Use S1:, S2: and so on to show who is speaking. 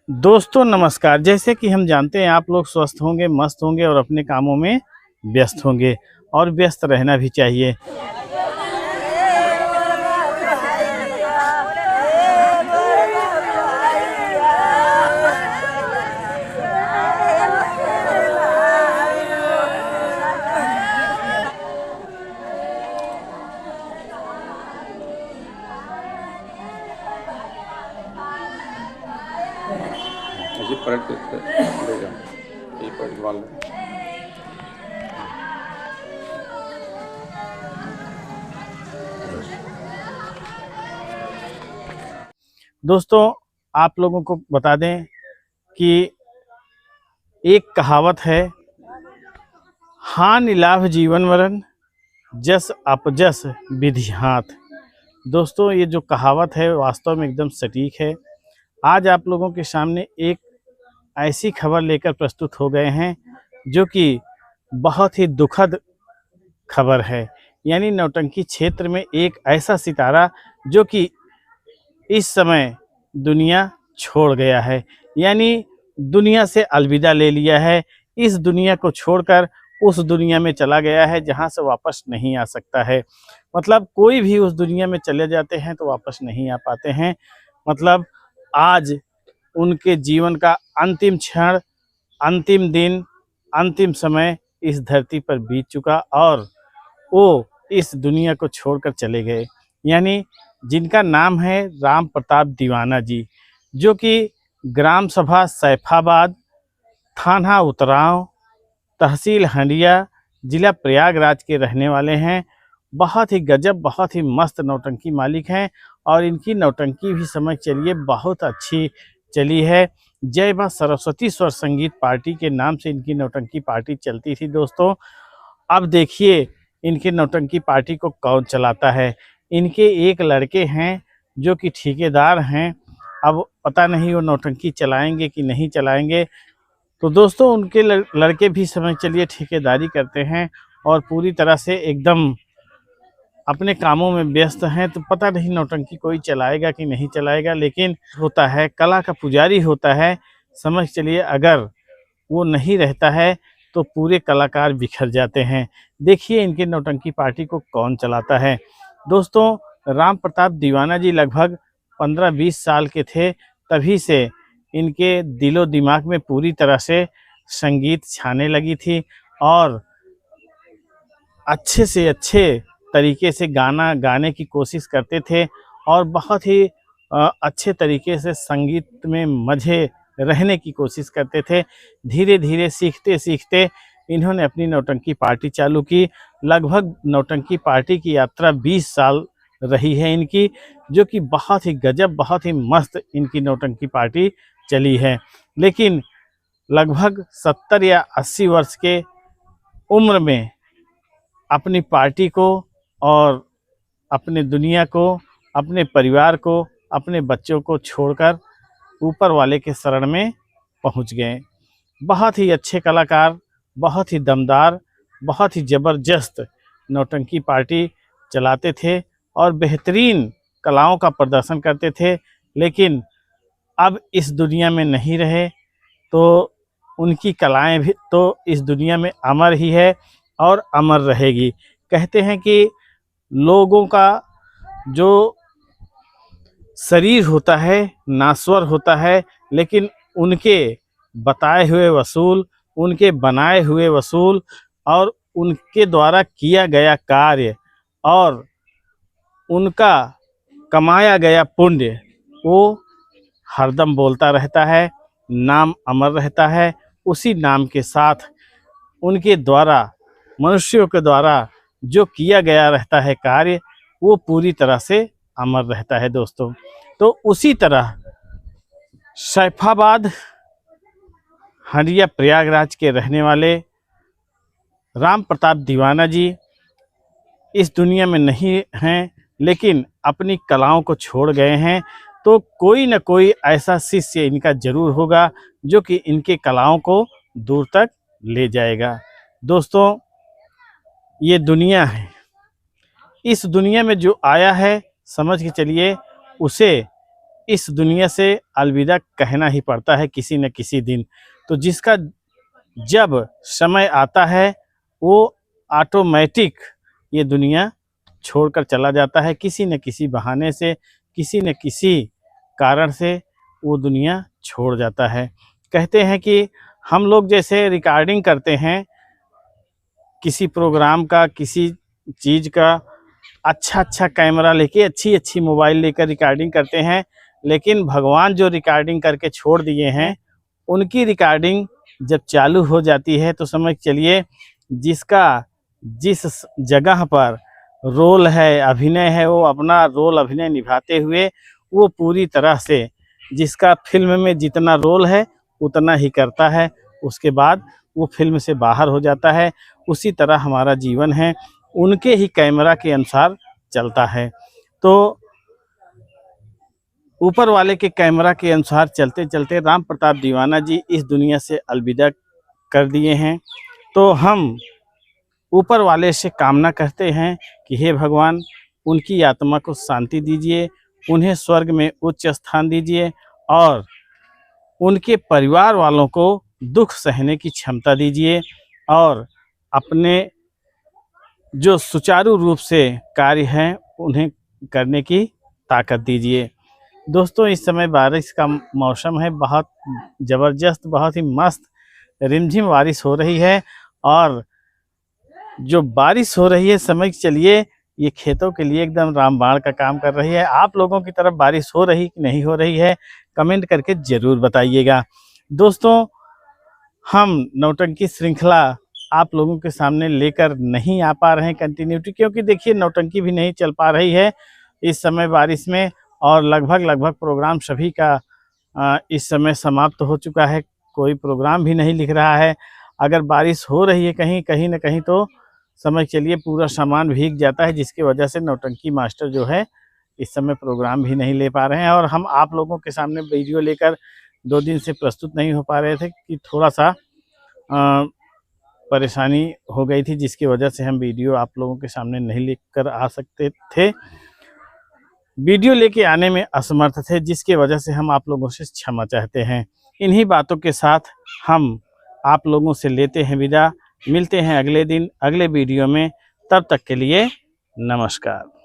S1: दोस्तों नमस्कार। जैसे कि हम जानते हैं आप लोग स्वस्थ होंगे, मस्त होंगे और अपने कामों में व्यस्त होंगे और व्यस्त रहना भी चाहिए।
S2: ऐसे पलट के ले जाओ, ये पलट वाल
S1: दोस्तों आप लोगों को बता दें कि एक कहावत है, हानि लाभ जीवन मरण, जस अपजस विधि हाथ। दोस्तों ये जो कहावत है वास्तव में एकदम सटीक है। आज आप लोगों के सामने एक ऐसी खबर लेकर प्रस्तुत हो गए हैं जो कि बहुत ही दुखद खबर है। यानी नौटंकी क्षेत्र में एक ऐसा सितारा जो कि इस समय दुनिया छोड़ गया है, यानी दुनिया से अलविदा ले लिया है। इस दुनिया को छोड़कर उस दुनिया में चला गया है जहां से वापस नहीं आ सकता है। मतलब कोई भी उस दुनिया में चले जाते हैं तो वापस नहीं आ पाते हैं। मतलब आज उनके जीवन का अंतिम क्षण, अंतिम दिन, अंतिम समय इस धरती पर बीत चुका और वो इस दुनिया को छोड़कर चले गए। यानी जिनका नाम है राम प्रताप दीवाना जी, जो कि ग्राम सभा सैफाबाद, थाना उतराव, तहसील हंडिया, जिला प्रयागराज के रहने वाले हैं। बहुत ही गजब, बहुत ही मस्त नौटंकी मालिक हैं और इनकी नौटंकी भी समझ चलिए बहुत अच्छी चली है। जय मां सरस्वती स्वर संगीत पार्टी के नाम से इनकी नौटंकी पार्टी चलती थी दोस्तों। अब देखिए इनकी नौटंकी पार्टी को कौन चलाता है। इनके एक लड़के हैं जो कि ठेकेदार हैं। अब पता नहीं वो नौटंकी चलाएंगे कि नहीं चलाएंगे। तो दोस्तों उनके लड़के भी समझ चलिए ठेकेदारी करते हैं और पूरी तरह से एकदम अपने कामों में व्यस्त हैं। तो पता नहीं नौटंकी कोई चलाएगा कि नहीं चलाएगा, लेकिन होता है, कला का पुजारी होता है। समझ चलिए अगर वो नहीं रहता है तो पूरे कलाकार बिखर जाते हैं। देखिए इनके नौटंकी पार्टी को कौन चलाता है। दोस्तों राम प्रताप दीवाना जी लगभग 15-20 साल के थे, तभी से इनके दिलो दिमाग में पूरी तरह से संगीत छाने लगी थी और अच्छे से अच्छे तरीके से गाना गाने की कोशिश करते थे और बहुत ही अच्छे तरीके से संगीत में मज़े रहने की कोशिश करते थे। धीरे धीरे सीखते सीखते इन्होंने अपनी नौटंकी पार्टी चालू की। लगभग नौटंकी पार्टी की यात्रा 20 साल रही है इनकी, जो कि बहुत ही गजब, बहुत ही मस्त इनकी नौटंकी पार्टी चली है। लेकिन लगभग 70 या 80 वर्ष के उम्र में अपनी पार्टी को और अपने दुनिया को, अपने परिवार को, अपने बच्चों को छोड़कर ऊपर वाले के शरण में पहुंच गए। बहुत ही अच्छे कलाकार, बहुत ही दमदार, बहुत ही ज़बरदस्त नौटंकी पार्टी चलाते थे और बेहतरीन कलाओं का प्रदर्शन करते थे। लेकिन अब इस दुनिया में नहीं रहे तो उनकी कलाएं भी तो इस दुनिया में अमर ही है और अमर रहेगी। कहते हैं कि लोगों का जो शरीर होता है नाश्वर होता है, लेकिन उनके बताए हुए वसूल, उनके बनाए हुए वसूल और उनके द्वारा किया गया कार्य और उनका कमाया गया पुण्य वो हरदम बोलता रहता है, नाम अमर रहता है। उसी नाम के साथ उनके द्वारा, मनुष्यों के द्वारा जो किया गया रहता है कार्य, वो पूरी तरह से अमर रहता है दोस्तों। तो उसी तरह सैफाबाद हंडिया प्रयागराज के रहने वाले राम प्रताप दीवाना जी इस दुनिया में नहीं हैं, लेकिन अपनी कलाओं को छोड़ गए हैं। तो कोई न कोई ऐसा शिष्य इनका जरूर होगा जो कि इनके कलाओं को दूर तक ले जाएगा। दोस्तों ये दुनिया है, इस दुनिया में जो आया है समझ के चलिए उसे इस दुनिया से अलविदा कहना ही पड़ता है किसी न किसी दिन। तो जिसका जब समय आता है वो ऑटोमेटिक ये दुनिया छोड़कर चला जाता है, किसी न किसी बहाने से, किसी न किसी कारण से वो दुनिया छोड़ जाता है। कहते हैं कि हम लोग जैसे रिकॉर्डिंग करते हैं किसी प्रोग्राम का, किसी चीज़ का, अच्छा कैमरा लेके, अच्छी मोबाइल लेकर रिकॉर्डिंग करते हैं, लेकिन भगवान जो रिकॉर्डिंग करके छोड़ दिए हैं उनकी रिकॉर्डिंग जब चालू हो जाती है तो समझ चलिए जिसका जिस जगह पर रोल है, अभिनय है, वो अपना रोल अभिनय निभाते हुए वो पूरी तरह से जिसका फिल्म में जितना रोल है उतना ही करता है, उसके बाद वो फिल्म से बाहर हो जाता है। उसी तरह हमारा जीवन है, उनके ही कैमरा के अनुसार चलता है। तो ऊपर वाले के कैमरा के अनुसार चलते चलते राम प्रताप दीवाना जी इस दुनिया से अलविदा कर दिए हैं। तो हम ऊपर वाले से कामना करते हैं कि हे भगवान उनकी आत्मा को शांति दीजिए, उन्हें स्वर्ग में उच्च स्थान दीजिए और उनके परिवार वालों को दुख सहने की क्षमता दीजिए और अपने जो सुचारू रूप से कार्य हैं उन्हें करने की ताकत दीजिए। दोस्तों इस समय बारिश का मौसम है, बहुत ज़बरदस्त, बहुत ही मस्त रिमझिम बारिश हो रही है और जो बारिश हो रही है समझ चलिए ये खेतों के लिए एकदम रामबाण का काम कर रही है। आप लोगों की तरफ बारिश हो रही कि नहीं हो रही है कमेंट करके ज़रूर बताइएगा। दोस्तों हम नौटंकी श्रृंखला आप लोगों के सामने लेकर नहीं आ पा रहे हैं कंटिन्यूटी, क्योंकि देखिए नौटंकी भी नहीं चल पा रही है इस समय बारिश में और लगभग प्रोग्राम सभी का इस समय समाप्त हो चुका है, कोई प्रोग्राम भी नहीं लिख रहा है। अगर बारिश हो रही है कहीं न कहीं तो समझ चलिए पूरा सामान भीग जाता है, जिसकी वजह से नौटंकी मास्टर जो है इस समय प्रोग्राम भी नहीं ले पा रहे हैं और हम आप लोगों के सामने वीडियो लेकर 2 दिन से प्रस्तुत नहीं हो पा रहे थे कि थोड़ा सा परेशानी हो गई थी, जिसकी वजह से हम वीडियो आप लोगों के सामने नहीं लेकर आ सकते थे, वीडियो लेके आने में असमर्थ थे, जिसकी वजह से हम आप लोगों से क्षमा चाहते हैं। इन्हीं बातों के साथ हम आप लोगों से लेते हैं विदा, मिलते हैं अगले दिन अगले वीडियो में, तब तक के लिए नमस्कार।